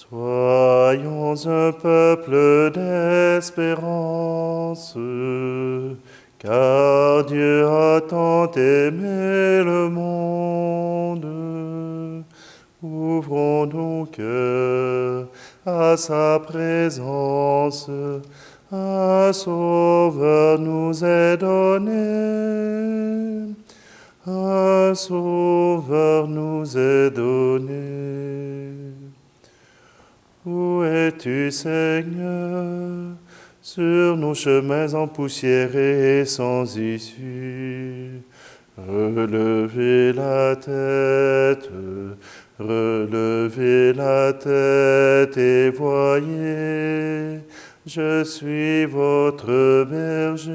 Soyons un peuple d'espérance, car Dieu a tant aimé le monde. Ouvrons nos cœurs à sa présence, un sauveur nous est donné. Un sauveur nous est donné. Où es-tu, Seigneur, sur nos chemins empoussiérés et sans issue? Relevez la tête et voyez, je suis votre berger.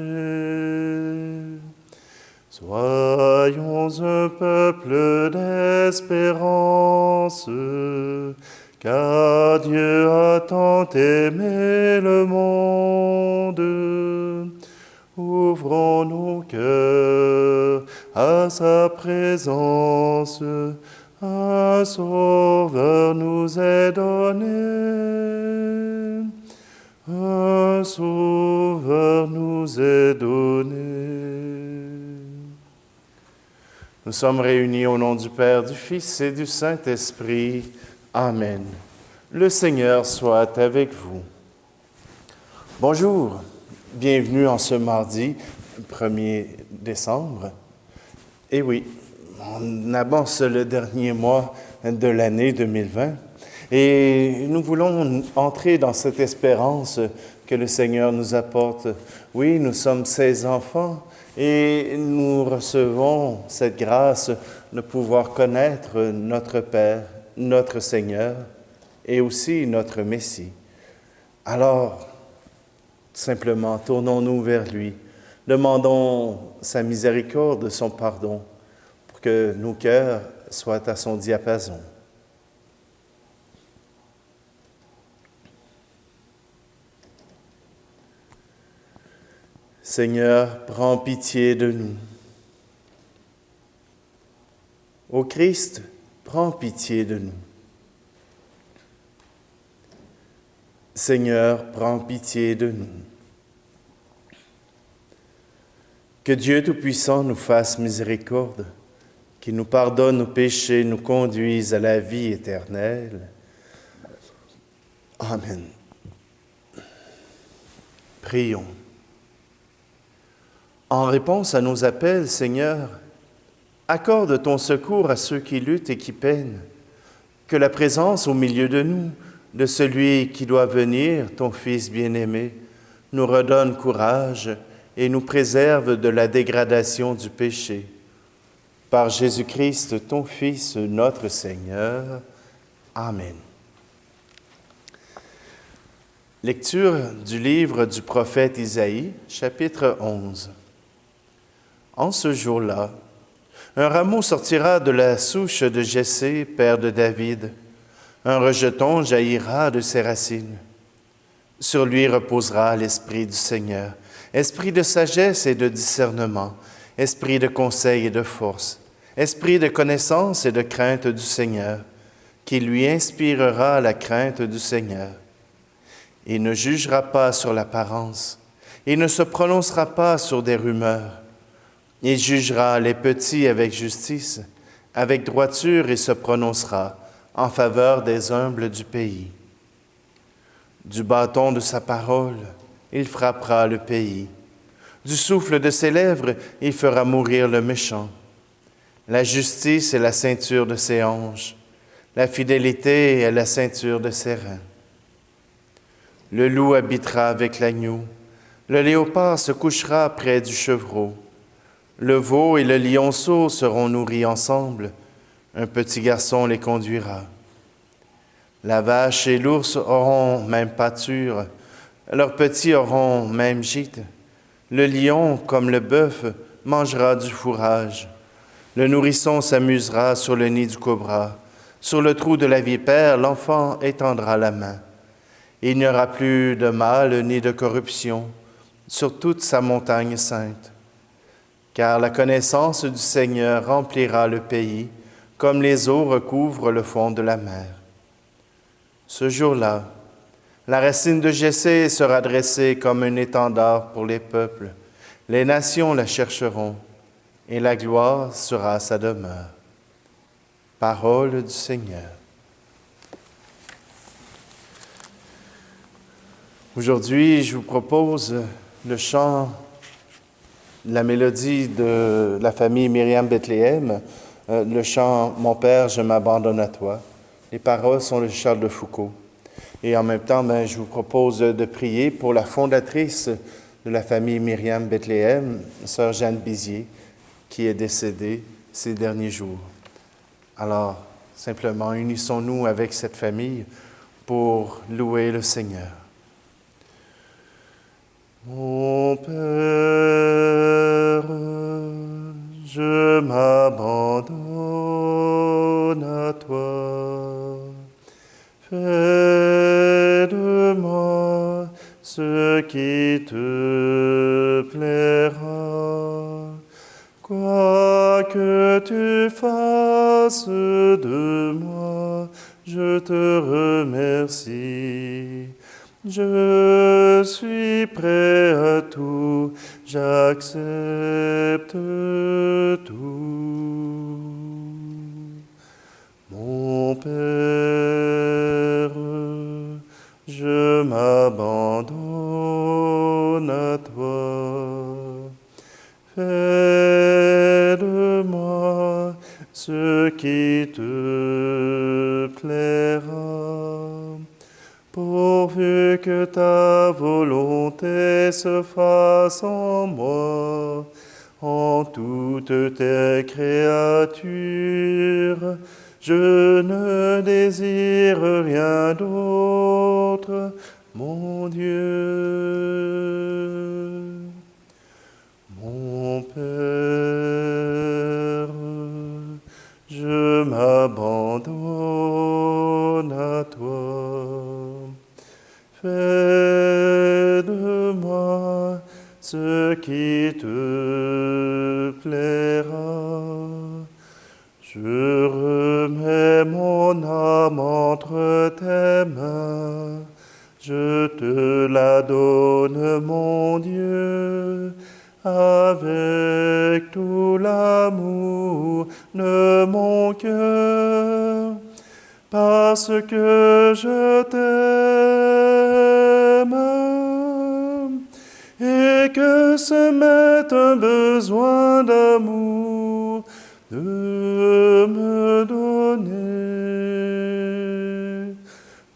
Soyons un peuple d'espérance, car Dieu a tant aimé le monde. Ouvrons nos cœurs à sa présence, un sauveur nous est donné. Un sauveur nous est donné. Nous sommes réunis au nom du Père, du Fils et du Saint-Esprit. Amen. Le Seigneur soit avec vous. Bonjour, bienvenue en ce mardi 1er décembre. Et oui, on avance le dernier mois de l'année 2020 et nous voulons entrer dans cette espérance que le Seigneur nous apporte. Oui, nous sommes ses enfants. Et nous recevons cette grâce de pouvoir connaître notre Père, notre Seigneur et aussi notre Messie. Alors, simplement, tournons-nous vers lui. Demandons sa miséricorde, son pardon, pour que nos cœurs soient à son diapason. Seigneur, prends pitié de nous. Ô Christ, prends pitié de nous. Seigneur, prends pitié de nous. Que Dieu Tout-Puissant nous fasse miséricorde, qu'il nous pardonne nos péchés, nous conduise à la vie éternelle. Amen. Prions. En réponse à nos appels, Seigneur, accorde ton secours à ceux qui luttent et qui peinent, que la présence au milieu de nous de celui qui doit venir, ton Fils bien-aimé, nous redonne courage et nous préserve de la dégradation du péché. Par Jésus-Christ, ton Fils, notre Seigneur. Amen. Lecture du livre du prophète Isaïe, chapitre 11. En ce jour-là, un rameau sortira de la souche de Jessé, père de David. Un rejeton jaillira de ses racines. Sur lui reposera l'Esprit du Seigneur, esprit de sagesse et de discernement, esprit de conseil et de force, esprit de connaissance et de crainte du Seigneur, qui lui inspirera la crainte du Seigneur. Il ne jugera pas sur l'apparence, il ne se prononcera pas sur des rumeurs. Il jugera les petits avec justice, avec droiture et se prononcera en faveur des humbles du pays. Du bâton de sa parole, il frappera le pays. Du souffle de ses lèvres, il fera mourir le méchant. La justice est la ceinture de ses hanches, la fidélité est la ceinture de ses reins. Le loup habitera avec l'agneau, le léopard se couchera près du chevreau. Le veau et le lionceau seront nourris ensemble, un petit garçon les conduira. La vache et l'ours auront même pâture, leurs petits auront même gîte. Le lion, comme le bœuf, mangera du fourrage. Le nourrisson s'amusera sur le nid du cobra. Sur le trou de la vipère, l'enfant étendra la main. Il n'y aura plus de mal ni de corruption sur toute sa montagne sainte. Car la connaissance du Seigneur remplira le pays, comme les eaux recouvrent le fond de la mer. Ce jour-là, la racine de Jessé sera dressée comme un étendard pour les peuples. Les nations la chercheront, et la gloire sera sa demeure. Parole du Seigneur. Aujourd'hui, je vous propose le chant, la mélodie de la famille Myriam Bethléem, le chant « Mon Père, je m'abandonne à toi ». Les paroles sont de Charles de Foucault. Et en même temps, je vous propose de prier pour la fondatrice de la famille Myriam Bethléem, sœur Jeanne Bizier, qui est décédée ces derniers jours. Alors, simplement, unissons-nous avec cette famille pour louer le Seigneur. Mon Père, je m'abandonne à toi. Fais de moi ce qui te plaira. Quoi que tu fasses de moi, je te remercie. Je suis prêt à tout, j'accepte tout. Mon Père, je m'abandonne à toi. Fais de moi ce qui te plaira. Pourvu que ta volonté se fasse en moi, en toutes tes créatures, je ne désire rien d'autre, mon Dieu. Mon Père, je m'abandonne à toi. Fais de moi ce qui te plaira. Je remets mon âme entre tes mains. Je te la donne, mon Dieu, avec tout l'amour de mon cœur. Parce que je t'aime et que ce m'est un besoin d'amour de me donner,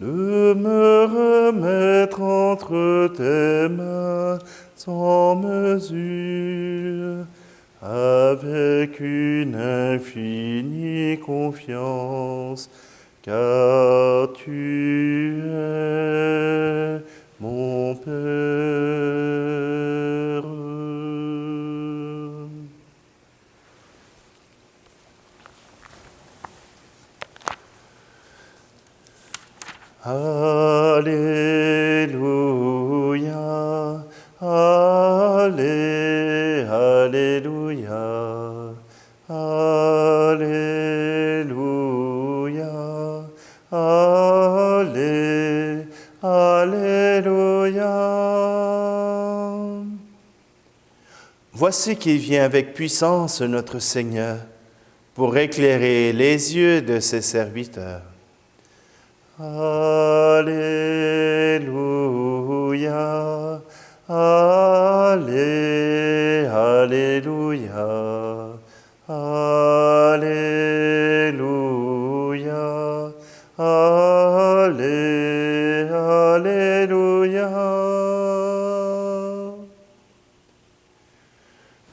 de me remettre entre tes mains sans mesure, avec une infinie confiance. Car tu es mon Père. Alléluia, Alléluia, Alléluia. Alléluia. Voici qui vient avec puissance notre Seigneur pour éclairer les yeux de ses serviteurs. Alléluia, Alléluia, Alléluia, Alléluia.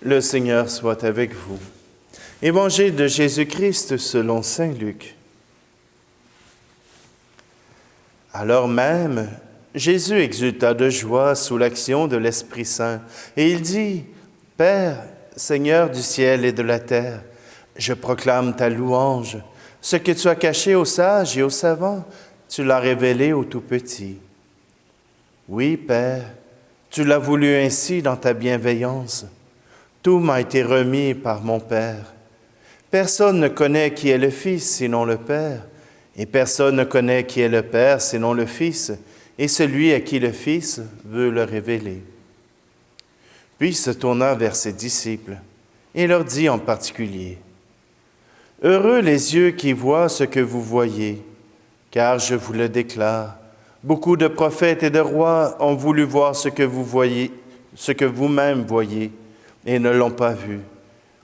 Le Seigneur soit avec vous. Évangile de Jésus-Christ selon saint Luc. Alors même, Jésus exulta de joie sous l'action de l'Esprit Saint, et il dit, « Père, Seigneur du ciel et de la terre, je proclame ta louange. Ce que tu as caché aux sages et aux savants, tu l'as révélé aux tout-petits. Oui, Père, tu l'as voulu ainsi dans ta bienveillance. Tout m'a été remis par mon Père. Personne ne connaît qui est le Fils sinon le Père, Et personne ne connaît qui est le Père, sinon le Fils, et celui à qui le Fils veut le révéler. » Puis il se tourna vers ses disciples et leur dit en particulier, « Heureux les yeux qui voient ce que vous voyez, car je vous le déclare, beaucoup de prophètes et de rois ont voulu voir ce que vous voyez, ce que vous-même voyez, et ne l'ont pas vu,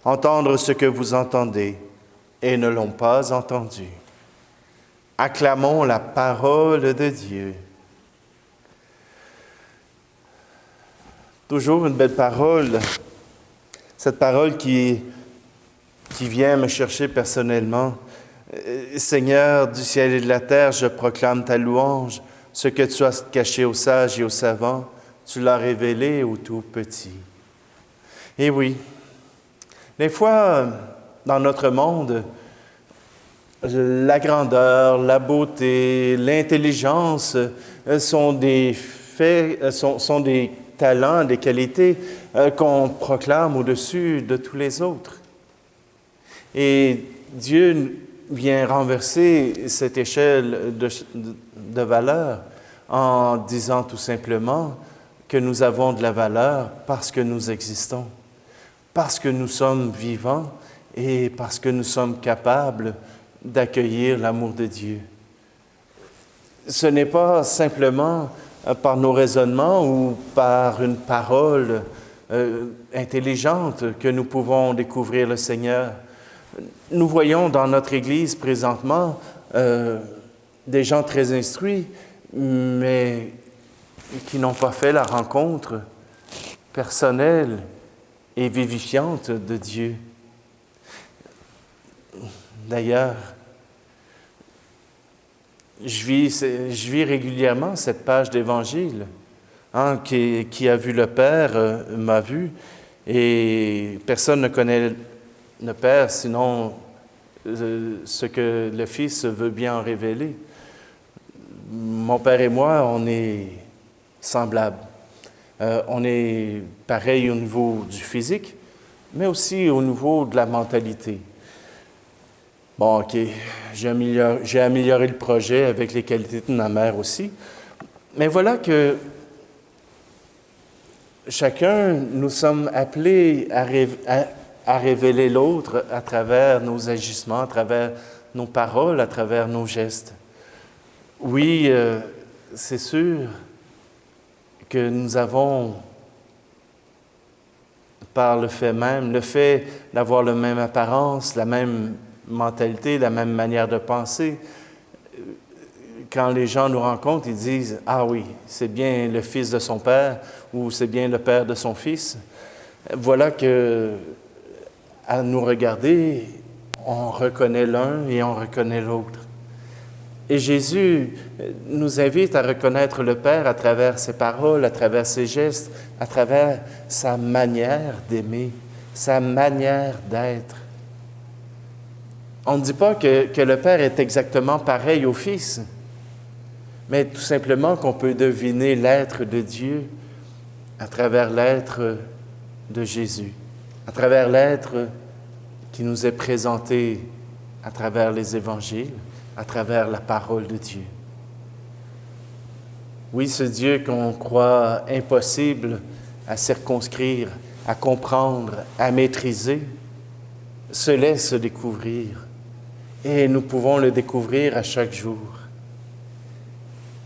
entendre ce que vous entendez, et ne l'ont pas entendu. » Acclamons la parole de Dieu. Toujours une belle parole, cette parole qui vient me chercher personnellement. Seigneur du ciel et de la terre, je proclame ta louange. Ce que tu as caché aux sages et aux savants, tu l'as révélé aux tout petits. Et oui, des fois, dans notre monde, la grandeur, la beauté, l'intelligence sont des faits, sont des talents, des qualités qu'on proclame au-dessus de tous les autres. Et Dieu vient renverser cette échelle de valeur en disant tout simplement que nous avons de la valeur parce que nous existons, parce que nous sommes vivants et parce que nous sommes capables d'accueillir l'amour de Dieu. Ce n'est pas simplement par nos raisonnements ou par une parole intelligente que nous pouvons découvrir le Seigneur. Nous voyons dans notre Église présentement des gens très instruits, mais qui n'ont pas fait la rencontre personnelle et vivifiante de Dieu. D'ailleurs, je vis régulièrement cette page d'Évangile. Qui a vu le Père m'a vu, et personne ne connaît le Père sinon ce que le Fils veut bien en révéler. Mon Père et moi, on est semblables. On est pareil au niveau du physique, mais aussi au niveau de la mentalité. Bon, OK, j'ai amélioré le projet avec les qualités de ma mère aussi. Mais voilà que chacun, nous sommes appelés à révéler l'autre à travers nos agissements, à travers nos paroles, à travers nos gestes. Oui, c'est sûr que nous avons, par le fait même, le fait d'avoir la même apparence, la même mentalité, la même manière de penser. Quand les gens nous rencontrent, ils disent « Ah oui, c'est bien le fils de son père » ou « C'est bien le père de son fils ». Voilà que, à nous regarder, on reconnaît l'un et on reconnaît l'autre. Et Jésus nous invite à reconnaître le Père à travers ses paroles, à travers ses gestes, à travers sa manière d'aimer, sa manière d'être. On ne dit pas que le Père est exactement pareil au Fils, mais tout simplement qu'on peut deviner l'être de Dieu à travers l'être de Jésus, à travers l'être qui nous est présenté à travers les évangiles, à travers la parole de Dieu. Oui, ce Dieu qu'on croit impossible à circonscrire, à comprendre, à maîtriser, se laisse découvrir. Et nous pouvons le découvrir à chaque jour.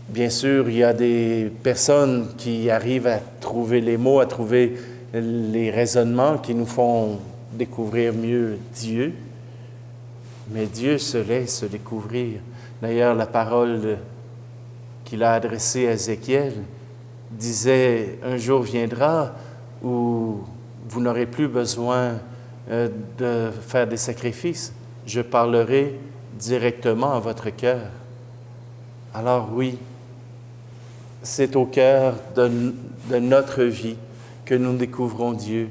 Bien sûr, il y a des personnes qui arrivent à trouver les mots, à trouver les raisonnements qui nous font découvrir mieux Dieu. Mais Dieu se laisse découvrir. D'ailleurs, la parole qu'il a adressée à Ézéchiel disait « Un jour viendra où vous n'aurez plus besoin de faire des sacrifices. Je parlerai directement à votre cœur. » Alors oui, c'est au cœur de notre vie que nous découvrons Dieu.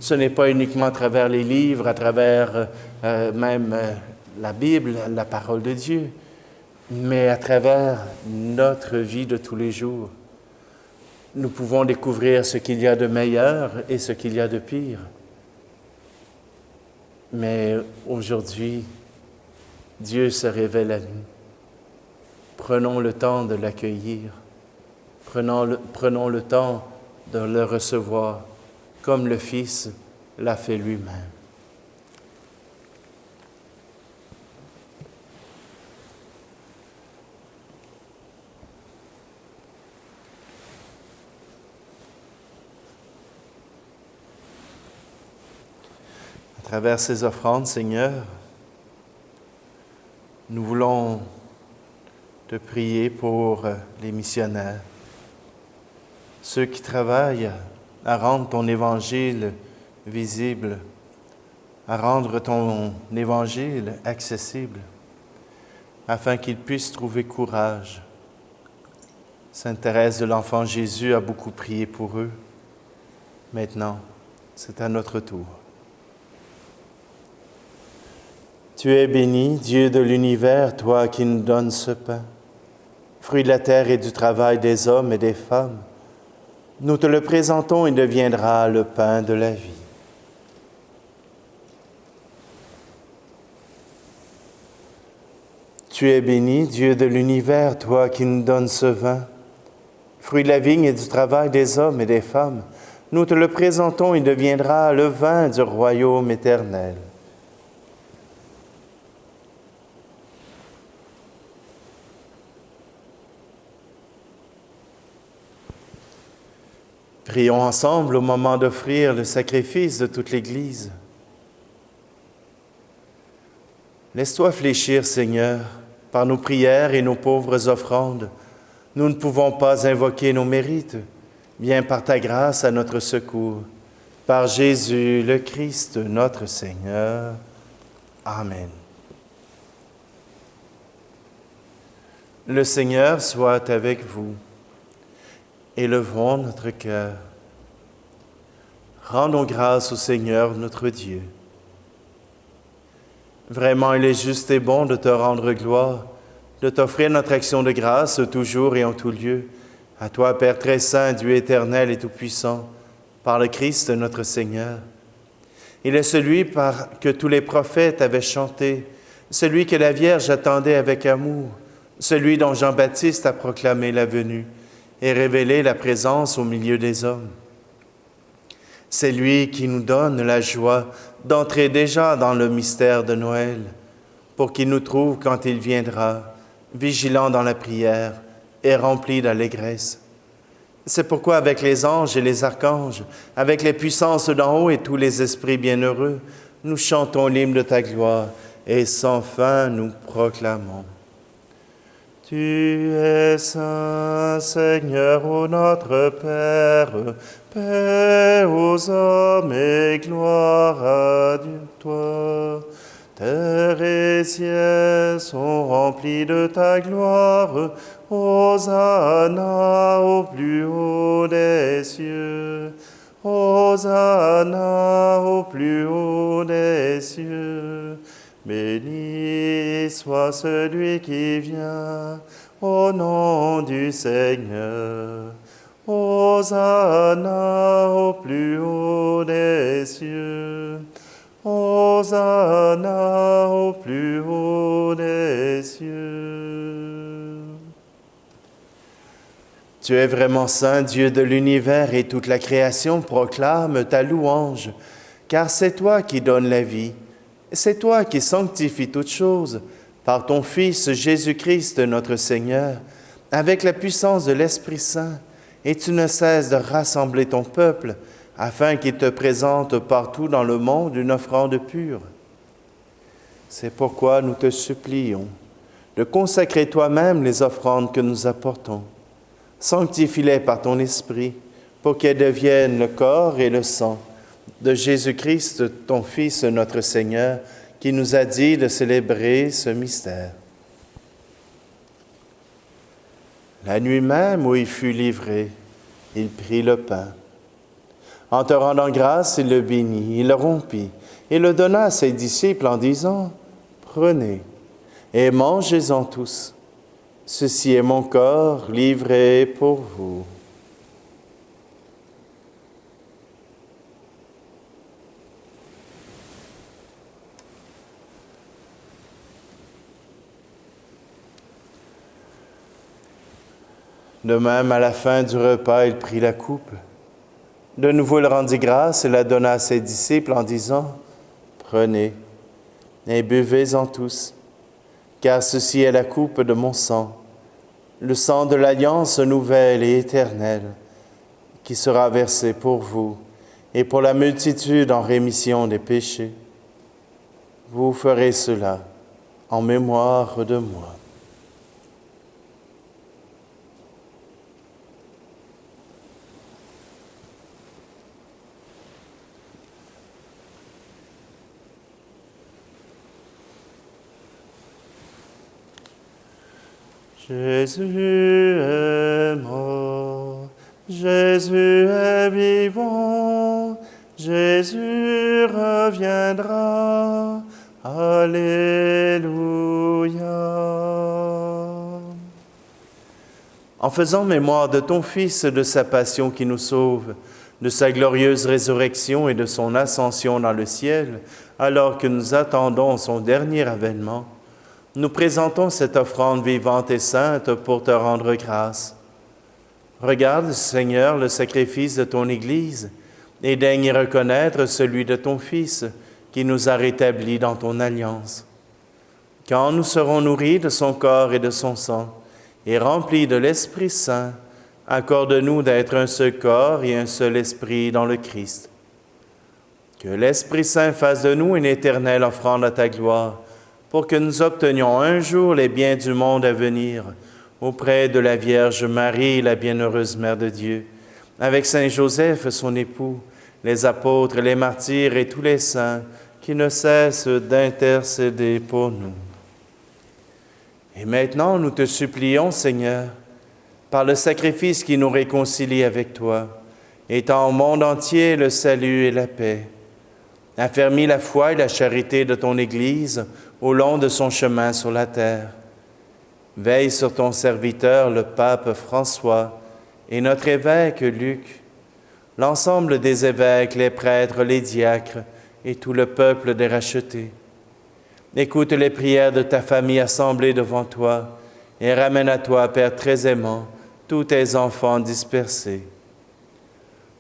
Ce n'est pas uniquement à travers les livres, à travers même la Bible, la parole de Dieu, mais à travers notre vie de tous les jours. Nous pouvons découvrir ce qu'il y a de meilleur et ce qu'il y a de pire. Mais aujourd'hui, Dieu se révèle à nous. Prenons le temps de l'accueillir. Prenons le temps de le recevoir comme le Fils l'a fait lui-même. À travers ces offrandes, Seigneur, nous voulons te prier pour les missionnaires, ceux qui travaillent à rendre ton évangile visible, à rendre ton évangile accessible, afin qu'ils puissent trouver courage. Sainte Thérèse de l'Enfant Jésus a beaucoup prié pour eux. Maintenant, c'est à notre tour. Tu es béni, Dieu de l'univers, toi qui nous donnes ce pain, fruit de la terre et du travail des hommes et des femmes. Nous te le présentons, il deviendra le pain de la vie. Tu es béni, Dieu de l'univers, toi qui nous donnes ce vin, fruit de la vigne et du travail des hommes et des femmes. Nous te le présentons, il deviendra le vin du royaume éternel. Prions ensemble au moment d'offrir le sacrifice de toute l'Église. Laisse-toi fléchir, Seigneur, par nos prières et nos pauvres offrandes. Nous ne pouvons pas invoquer nos mérites. Viens par ta grâce à notre secours. Par Jésus le Christ, notre Seigneur. Amen. Le Seigneur soit avec vous. Élevons notre cœur. Rendons grâce au Seigneur notre Dieu. Vraiment, il est juste et bon de te rendre gloire, de t'offrir notre action de grâce toujours et en tout lieu. À toi, Père très saint, Dieu éternel et tout-puissant, par le Christ notre Seigneur. Il est celui que tous les prophètes avaient chanté, celui que la Vierge attendait avec amour, celui dont Jean-Baptiste a proclamé la venue et révélé la présence au milieu des hommes. C'est lui qui nous donne la joie d'entrer déjà dans le mystère de Noël, pour qu'il nous trouve quand il viendra, vigilants dans la prière et remplis d'allégresse. C'est pourquoi avec les anges et les archanges, avec les puissances d'en haut et tous les esprits bienheureux, nous chantons l'hymne de ta gloire et sans fin nous proclamons. Tu es saint, Seigneur, ô notre Père, paix aux hommes et gloire à toi. Terre et ciel sont remplis de ta gloire, Hosanna au plus haut des cieux. Hosanna au plus haut des cieux. Béni soit celui qui vient au nom du Seigneur. Hosanna au plus haut des cieux. Hosanna au plus haut des cieux. Tu es vraiment saint, Dieu de l'univers, et toute la création proclame ta louange, car c'est toi qui donnes la vie. C'est toi qui sanctifies toutes choses par ton Fils Jésus-Christ notre Seigneur, avec la puissance de l'Esprit Saint, et tu ne cesses de rassembler ton peuple afin qu'il te présente partout dans le monde une offrande pure. C'est pourquoi nous te supplions de consacrer toi-même les offrandes que nous apportons. Sanctifie-les par ton Esprit pour qu'elles deviennent le corps et le sang de Jésus-Christ, ton Fils, notre Seigneur, qui nous a dit de célébrer ce mystère. La nuit même où il fut livré, il prit le pain. En te rendant grâce, il le bénit, il le rompit et le donna à ses disciples en disant, « Prenez et mangez-en tous. Ceci est mon corps livré pour vous. » De même, à la fin du repas, il prit la coupe. De nouveau, il rendit grâce et la donna à ses disciples en disant, « Prenez et buvez-en tous, car ceci est la coupe de mon sang, le sang de l'alliance nouvelle et éternelle, qui sera versé pour vous et pour la multitude en rémission des péchés. Vous ferez cela en mémoire de moi. » Jésus est mort, Jésus est vivant, Jésus reviendra, Alléluia. En faisant mémoire de ton Fils, de sa passion qui nous sauve, de sa glorieuse résurrection et de son ascension dans le ciel, alors que nous attendons son dernier avènement, nous présentons cette offrande vivante et sainte pour te rendre grâce. Regarde, Seigneur, le sacrifice de ton Église et daigne y reconnaître celui de ton Fils qui nous a rétablis dans ton alliance. Quand nous serons nourris de son corps et de son sang et remplis de l'Esprit Saint, accorde-nous d'être un seul corps et un seul esprit dans le Christ. Que l'Esprit Saint fasse de nous une éternelle offrande à ta gloire, pour que nous obtenions un jour les biens du monde à venir, auprès de la Vierge Marie, la bienheureuse Mère de Dieu, avec Saint Joseph, son époux, les apôtres, les martyrs et tous les saints qui ne cessent d'intercéder pour nous. Et maintenant, nous te supplions, Seigneur, par le sacrifice qui nous réconcilie avec toi, étends au monde entier le salut et la paix. Affermis la foi et la charité de ton Église au long de son chemin sur la terre. Veille sur ton serviteur, le pape François, et notre évêque Luc, l'ensemble des évêques, les prêtres, les diacres et tout le peuple des rachetés. Écoute les prières de ta famille assemblée devant toi et ramène à toi, Père très aimant, tous tes enfants dispersés.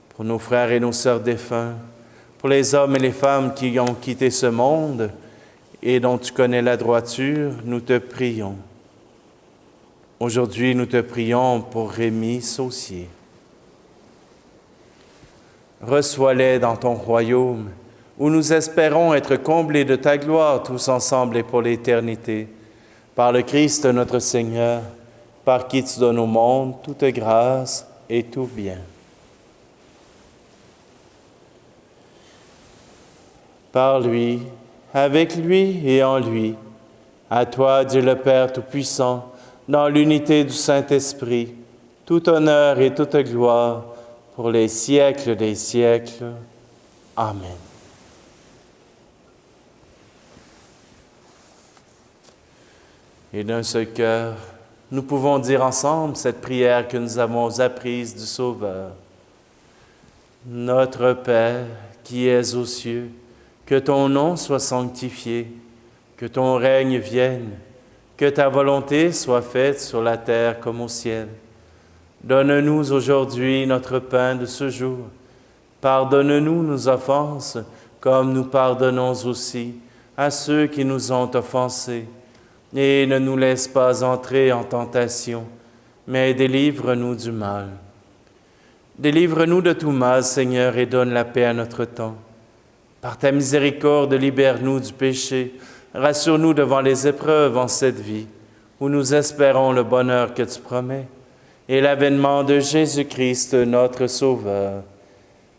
Pour nos frères et nos sœurs défunts, pour les hommes et les femmes qui ont quitté ce monde et dont tu connais la droiture, nous te prions. Aujourd'hui, nous te prions pour Rémi Saucier. Reçois-les dans ton royaume, où nous espérons être comblés de ta gloire tous ensemble et pour l'éternité. Par le Christ notre Seigneur, par qui tu donnes au monde toute grâce et tout bien. Par lui, avec lui et en lui, à toi, Dieu le Père Tout-Puissant, dans l'unité du Saint-Esprit, tout honneur et toute gloire pour les siècles des siècles. Amen. Et d'un seul cœur, nous pouvons dire ensemble cette prière que nous avons apprise du Sauveur. Notre Père, qui es aux cieux, que ton nom soit sanctifié, que ton règne vienne, que ta volonté soit faite sur la terre comme au ciel. Donne-nous aujourd'hui notre pain de ce jour. Pardonne-nous nos offenses, comme nous pardonnons aussi à ceux qui nous ont offensés. Et ne nous laisse pas entrer en tentation, mais délivre-nous du mal. Délivre-nous de tout mal, Seigneur, et donne la paix à notre temps. Par ta miséricorde, libère-nous du péché. Rassure-nous devant les épreuves en cette vie, où nous espérons le bonheur que tu promets, et l'avènement de Jésus-Christ, notre Sauveur.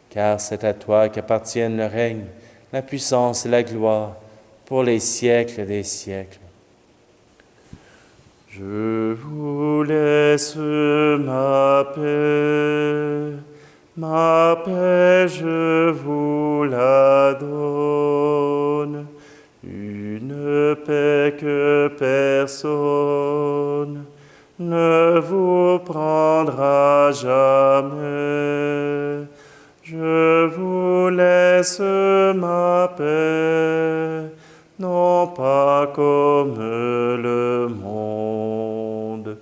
Car c'est à toi qu'appartiennent le règne, la puissance et la gloire, pour les siècles des siècles. Je vous laisse ma paix je vous la donne, une paix que personne ne vous prendra jamais. Je vous laisse ma paix, non pas comme le monde.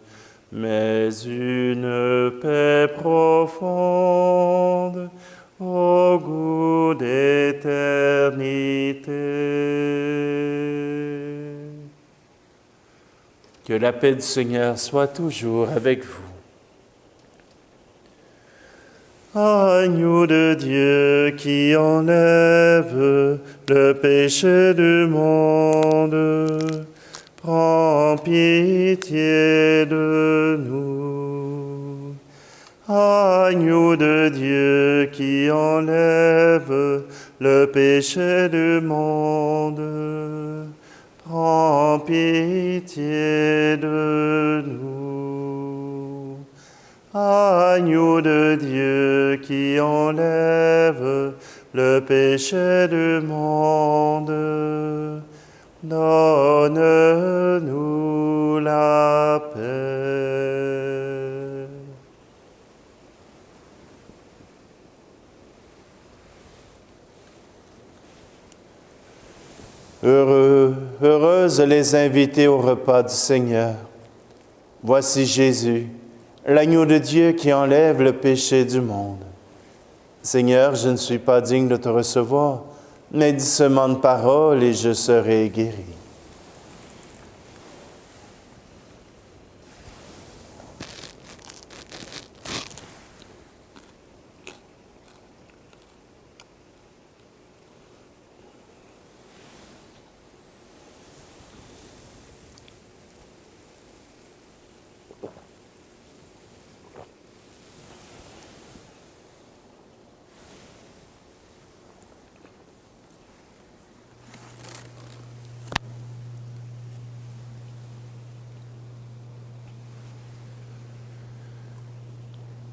mais une paix profonde au goût d'éternité. Que la paix du Seigneur soit toujours avec vous. Agneau de Dieu qui enlève le péché du monde, prends pitié de nous. Agneau de Dieu qui enlève le péché du monde, prends pitié de nous. Agneau de Dieu qui enlève le péché du monde, donne-nous la paix. Heureuses les invités au repas du Seigneur. Voici Jésus, l'agneau de Dieu qui enlève le péché du monde. Seigneur, je ne suis pas digne de te recevoir, mais dis seulement une parole et je serai guéri.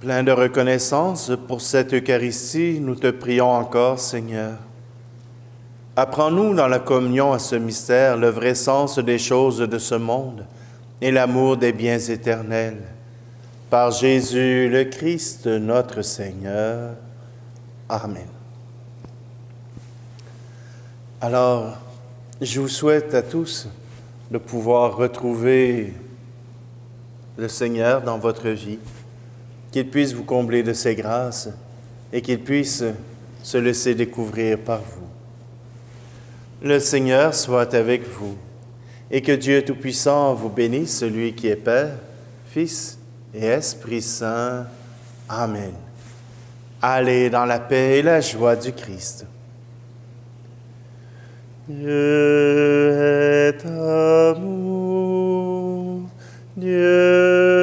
Plein de reconnaissance pour cette Eucharistie, nous te prions encore, Seigneur. Apprends-nous dans la communion à ce mystère le vrai sens des choses de ce monde et l'amour des biens éternels. Par Jésus le Christ, notre Seigneur. Amen. Alors, je vous souhaite à tous de pouvoir retrouver le Seigneur dans votre vie, qu'il puisse vous combler de ses grâces et qu'il puisse se laisser découvrir par vous. Le Seigneur soit avec vous et que Dieu Tout-Puissant vous bénisse, celui qui est Père, Fils et Esprit Saint. Amen. Allez dans la paix et la joie du Christ. Dieu. Dieu